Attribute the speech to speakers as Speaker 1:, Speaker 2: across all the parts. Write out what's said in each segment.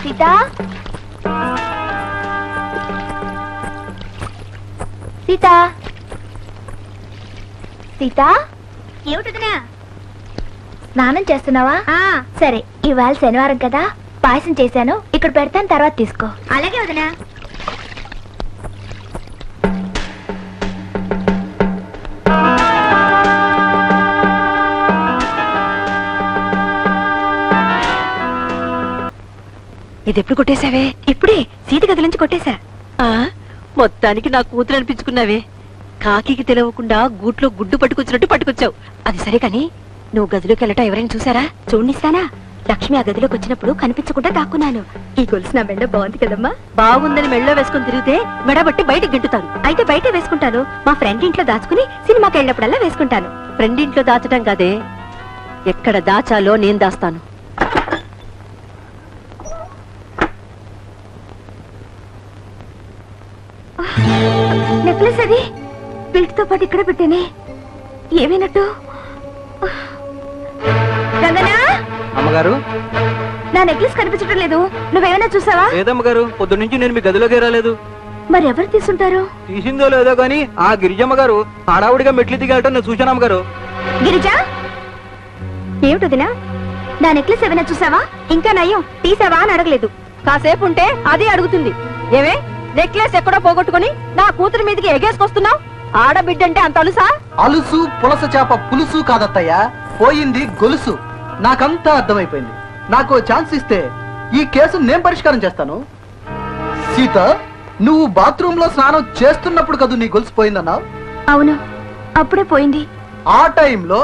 Speaker 1: సీత, సీత, సీత,
Speaker 2: ఏమిటదినా?
Speaker 1: స్నానం చేస్తున్నావా? సరే, ఇవాళ శనివారం కదా, పాయసం చేశాను, ఇక్కడ పెడతాను, తర్వాత తీసుకో.
Speaker 2: అలాగే వదినా.
Speaker 3: ఇది ఎప్పుడు కొట్టేశావే?
Speaker 1: ఇప్పుడే సీత గది నుంచి కొట్టేశా.
Speaker 3: మొత్తానికి నా కూతురు అనిపించుకున్నావే. కాకి తెలవకుండా గూట్లో గుడ్డు పట్టుకొచ్చినట్టు పట్టుకొచ్చావు. అది సరే కాని నువ్వు గదిలోకి వెళ్ళటం ఎవరైనా చూసారా?
Speaker 1: చూడనిస్తానా? లక్ష్మి ఆ గదిలోకి వచ్చినప్పుడు కనిపించకుండా దాక్కున్నాను. ఈ గొలుసు నా మెడ బాగుంది కదమ్మా.
Speaker 3: బాగుందని మెళ్ళో వేసుకుని తిరిగితే మెడబట్టి బయటకు గింటుతారు.
Speaker 1: అయితే బయట వేసుకుంటాను. మా ఫ్రెండ్ ఇంట్లో దాచుకుని సినిమాకి వెళ్ళినప్పుడల్లా వేసుకుంటాను.
Speaker 3: ఫ్రెండ్ ఇంట్లో దాచడం కాదే, ఎక్కడ దాచాలో నేను దాస్తాను.
Speaker 1: నెక్లెస్ అది వీటితో పాటు ఇక్కడ పెట్టేనే. ఏమైనట్టు? రంగనా,
Speaker 4: అమ్మగారు,
Speaker 1: నా నెక్లెస్ కనిపించడం లేదు. నువ్వేమైనా చూసావా?
Speaker 4: లేదమ్మగారు, పొద్దు నుంచి నేను మీ గదిలోకి రాలేదు.
Speaker 1: మరి ఎవరు తీసుంటారు?
Speaker 4: తీసిందో లేదో గాని ఆ గిరిజమ్మ గారు హడావుడిగా మెట్లు దిగలటం నేను చూశాను అమ్మగారు.
Speaker 1: గిరిజా, ఏమిటదినా? నా నెక్లెస్ ఏమైనా చూసావా? ఇంకా నయ్యం, తీసావా అని అడగలేదు.
Speaker 3: కాసేపు ఉంటే అది అడుగుతుంది. ఏవే, నెక్లెస్ ఎక్కడో పోగొట్టుకుని నా కూతురు మీదకి ఎగేసుకొస్తున్నావు? ఆడబిడ్డంటే అంత అలుసా?
Speaker 5: అలుసు పులస చేప పులుసు కాదత్తయ్యా, పోయింది గొలుసు. నాకంతా అర్థమైపోయింది. నాకు ఛాన్స్ ఇస్తే ఈ కేసు నేను పరిష్కారం చేస్తాను. సీత, నువ్వు బాత్రూమ్ లో స్నానం చేస్తున్నప్పుడు కదూ నీ గొలుసు పోయిందన్నావు?
Speaker 1: అవును, అప్పుడే పోయింది.
Speaker 5: ఆ టైంలో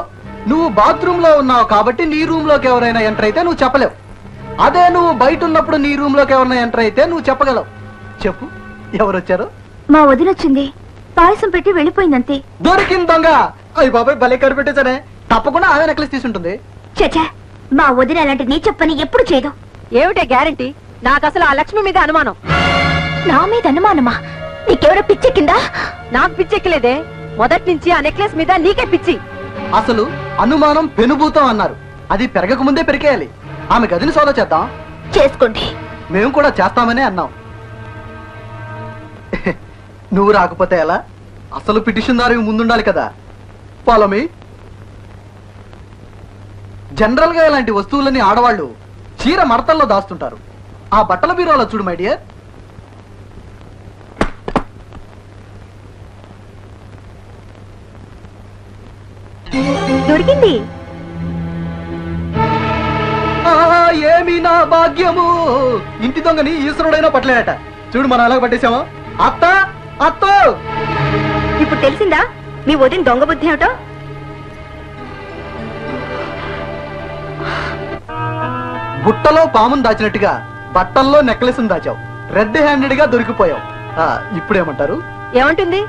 Speaker 5: నువ్వు బాత్రూమ్ లో ఉన్నావు కాబట్టి నీ రూమ్ లోకి ఎవరైనా ఎంటర్ అయితే నువ్వు చెప్పలేవు. అదే నువ్వు బయట ఉన్నప్పుడు నీ రూమ్ లోకి ఎవరైనా ఎంటర్ అయితే నువ్వు చెప్పగలవు. చెప్పు, ఎవరొచ్చారు?
Speaker 1: మా వదినొచ్చింది, పాయసం పెట్టి వెళ్ళిపోయిందంతే.
Speaker 5: దొరికింది దొంగ. అయ్యి బాబాయ్, భలే కనిపెట్టేశానే. తప్పకుండా ఆమె నెక్లెస్ తీసుంటుంది.
Speaker 1: చచ్చా, మా వదిన అలాంటి నీ చెప్పని ఎప్పుడు చేయదు.
Speaker 3: ఏమిటే గ్యారంటీ? నాకు అసలు ఆ లక్ష్మి మీద అనుమానం.
Speaker 1: నా మీద అనుమానమా? నీకెవరో పిచ్చెక్కిందా?
Speaker 3: నాకు పిచ్చెక్కలేదే, మొదటి నుంచి ఆ నెక్లెస్ మీద నీకే పిచ్చి.
Speaker 5: అసలు అనుమానం పెనుభూతం అన్నారు. అది పెరగక ముందే పెరికేయాలి. ఆమె గదిని సోదా చేద్దాం.
Speaker 1: చేసుకోండి.
Speaker 5: మేము కూడా చేస్తామనే అన్నాం. నువ్వు రాకపోతే ఎలా? అసలు పిటిషన్ దారి ముందుండాలి కదా. Follow me. జనరల్ గా ఇలాంటి వస్తువులని ఆడవాళ్ళు చీర మడతల్లో దాస్తుంటారు. ఆ బట్టల బీరోలో చూడు మై డియర్.
Speaker 1: దొరికింది.
Speaker 5: ఏమి నా భాగ్యము. ఇంటి దొంగని ఈశ్వరుడైనా పట్టలేట. చూడు, మనం అలాగ పట్టేశామా? అత్త, అత్త,
Speaker 1: ఇప్పుడు తెలిసిందా మీ వదిన దొంగ బుద్ధి ఏమిటో?
Speaker 5: బుట్టలో పామును దాచినట్టుగా బట్టల్లో నెక్లెస్ దాచావు. రెడ్ హ్యాండెడ్ గా దొరికిపోయావు. ఇప్పుడేమంటారు?
Speaker 3: ఏమంటుంది?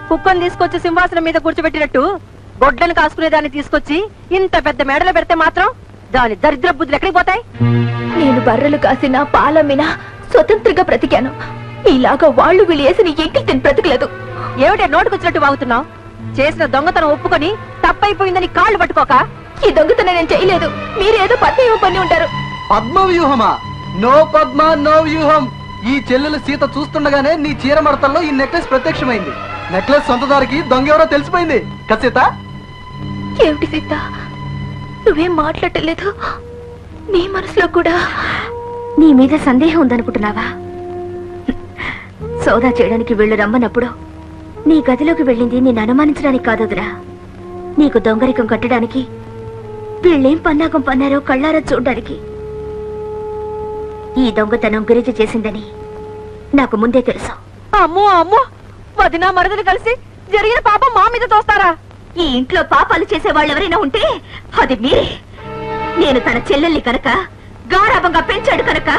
Speaker 3: కుక్కను తీసుకొచ్చి సింహాసనం మీద కూర్చోబెట్టినట్టు గొడ్డను కాసుకునే దాన్ని తీసుకొచ్చి ఇంత పెద్ద మేడలో పెడితే మాత్రం దాని దరిద్ర బుద్ధులు ఎక్కడికి పోతాయి?
Speaker 1: నేను బర్రెలు కాసిన పాలమ్మినా స్వతంత్రంగా బ్రతికాను. ఇలాగా వాళ్ళు వీళ్ళు వేసిన ఎంకిల్ తిని బ్రతకలేదు.
Speaker 3: ఏమిటే నోటుకొచ్చినట్టు వాగుతున్నావు? చేసిన దొంగతనం ఒప్పుకొని తప్పైపోయిందని కాళ్ళు పట్టుకోక.
Speaker 1: ఈ దొంగతనం నేను చేయలేదు. మీరేదో పద్మవ్యూహం పని ఉంటారు.
Speaker 5: పద్మవ్యూహమా? నో పద్మ, నో వ్యూహం. ఈ చెల్లెలు సీత చూస్తుండగానే నీ చీర మడతల్లో ఈ నెక్లెస్ ప్రత్యక్షమైంది. నెక్లెస్ సొంతదారికి దొంగెవరో తెలిసిపోయింది. సీత,
Speaker 1: ఏమిటి సీత, నువ్వేం మాట్లాడలేదు? నీ మనసులో కూడా నీ మీద సందేహం ఉందనుకుంటున్నావా? సోదా చేయడానికి వెళ్ళు రమ్మన్నప్పుడు నీ గదిలోకి వెళ్ళింది నేను అనుమానించడానికి కాదురా, నీకు దొంగరికం కట్టడానికి. వీళ్ళేం పన్నాగం పన్నారో కళ్ళారా చూడడానికి. ఈ దొంగతనం గిరిజ చేసిందని నాకు ముందే తెలుసు.
Speaker 3: అమ్మో అమ్మో, వదిన మరదలు కలిసి జరిగిన పాపం మా మీద తోస్తారా?
Speaker 1: ఈ ఇంట్లో పాపాలు చేసే వాళ్ళు ఎవరైనా ఉంటే అది మీరే. నేను తన చెల్లెల్ని కనుక, గారాభంగా పెంచాడు కనుక,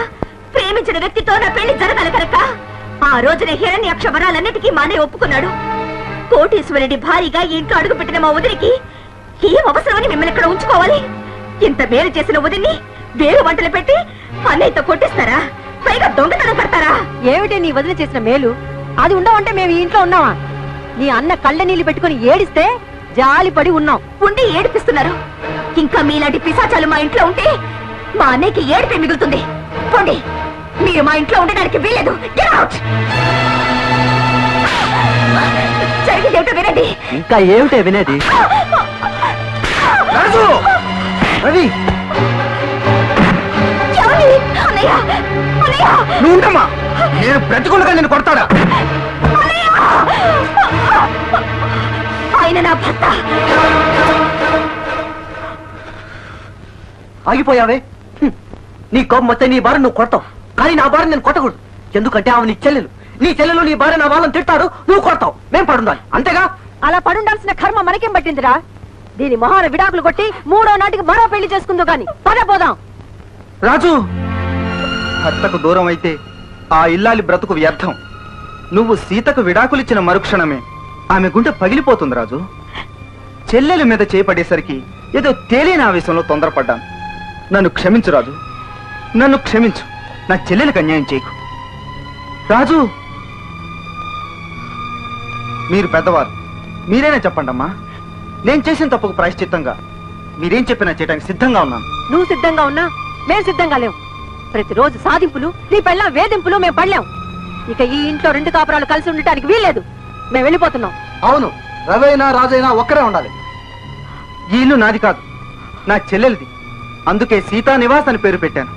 Speaker 1: ప్రేమించిన వ్యక్తితో నా పెళ్లి జరగాలి కనుక ఆ రోజున హిరణ్యాక్ష వరాలన్నిటికీ మానే ఒప్పుకున్నాడు. కోటీశ్వరుడి భారీగా ఇంట్లో అడుగు పెట్టిన మా వదినికి ఏం అవసరమని మిమ్మల్ని ఇక్కడ ఉంచుకోవాలి? ఇంత మేలు చేసిన వదిన్ని వేరు వంటలు పెట్టి అన్నయ్యతో కొట్టిస్తారా? పైగా దొంగతనం పడతారా?
Speaker 3: ఏమిటి నీ వదిలి చేసిన మేలు? అది ఉండవంటే మేము ఈ ఇంట్లో ఉన్నావా? నీ అన్న కళ్ళ నీళ్లు పెట్టుకుని ఏడిస్తే జాలి పడి ఉన్నాం.
Speaker 1: ఉండి ఏడిపిస్తున్నారు. ఇంకా మీలాంటి పిశాచాలు మా ఇంట్లో ఉంటే మా అన్నయ్యకి ఏడిపే మిగులుతుంది. పోండి, మీరు మా ఇంట్లో ఉండడానికి వీలేదు. Get out! జరిగిందేమిటో వినండి.
Speaker 4: ఇంకా ఏమిటే వినేది? రాజు! రవి!
Speaker 1: ఏమండి? అన్నయ్య! అన్నయ్య!
Speaker 4: నువ్వు ఉండమ్మా, నేను బ్రతికుండగా నేను కొడతాడా?
Speaker 1: ఆయన నా భర్త.
Speaker 5: ఆగిపోయావే. నీ కోపం వస్తే నీ భార్య నువ్వు కొడతావు, కానీ నా భార్య నేను కొట్టకూడదు. ఎందుకంటే ఆమె నీ చెల్లెలు. నీ చెల్లెలు నీ భార్య నా వాళ్ళని తిడతారు, నువ్వు కొడతావు. మేం పడుండాలి, అంతేగా?
Speaker 3: అలా పడుండాల్సిన కర్మ మనకేం పట్టిందిరా? దీని మొహాన విడాకులు కొట్టి 3వ నాటికి మరో పెళ్లి చేసుకుందో గాని పద పోదాం.
Speaker 4: రాజు! భర్తకు దూరం అయితే ఆ ఇల్లాలి బ్రతుకు వ్యర్థం. నువ్వు సీతకు విడాకులిచ్చిన మరుక్షణమే ఆమె గుండె పగిలిపోతుంది రాజు. చెల్లెల మీద చేపడేసరికి ఏదో తేలిన ఆవేశంలో తొందరపడ్డాను. నన్ను క్షమించు రాజు, నన్ను క్షమించు. నా చెల్లెలకు అన్యాయం చేయకు రాజు. మీరు పెద్దవారు, మీరైనా చెప్పండి అమ్మా. నేను చేసిన తప్పుకు ప్రాయశ్చిత్తంగా మీరేం చెప్పినా చేయడానికి సిద్ధంగా ఉన్నాను.
Speaker 3: నువ్వు సిద్ధంగా ఉన్నా మేం సిద్ధంగా లేవు. ప్రతిరోజు సాధింపులు, నీ పెళ్ళ వేధింపులు మేం పడలేం. ఇక ఈ ఇంట్లో 2 కాపురాలు కలిసి ఉండటానికి వీల్లేదు. మేము వెళ్ళిపోతున్నాం.
Speaker 5: అవును, రవైనా రాజైనా ఒక్కరే ఉండాలి.
Speaker 4: ఈ ఇల్లు నాది కాదు, నా చెల్లెలిది. అందుకే సీతా నివాస్ అని పేరు పెట్టాను.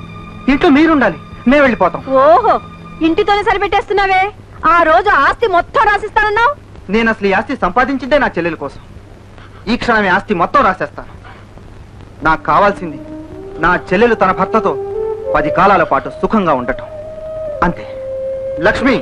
Speaker 4: ఇంట్లో మీరుండాలి, మేము వెళ్ళిపోతాం.
Speaker 3: ఓహో, ఇంటితోనే సరిపెట్టేస్తున్నావే. ఆ రోజు ఆస్తి మొత్తం రాసిస్తానన్నావు.
Speaker 4: నేను అసలు ఈ ఆస్తి సంపాదించిందే నా చెల్లెల కోసం. ఈ క్షణమే ఆస్తి మొత్తం రాసేస్తాను. నాకు కావాల్సింది నా చెల్లెలు తన భర్తతో 10 కాలాల పాటు సుఖంగా ఉండటం, అంతే. లక్ష్మి!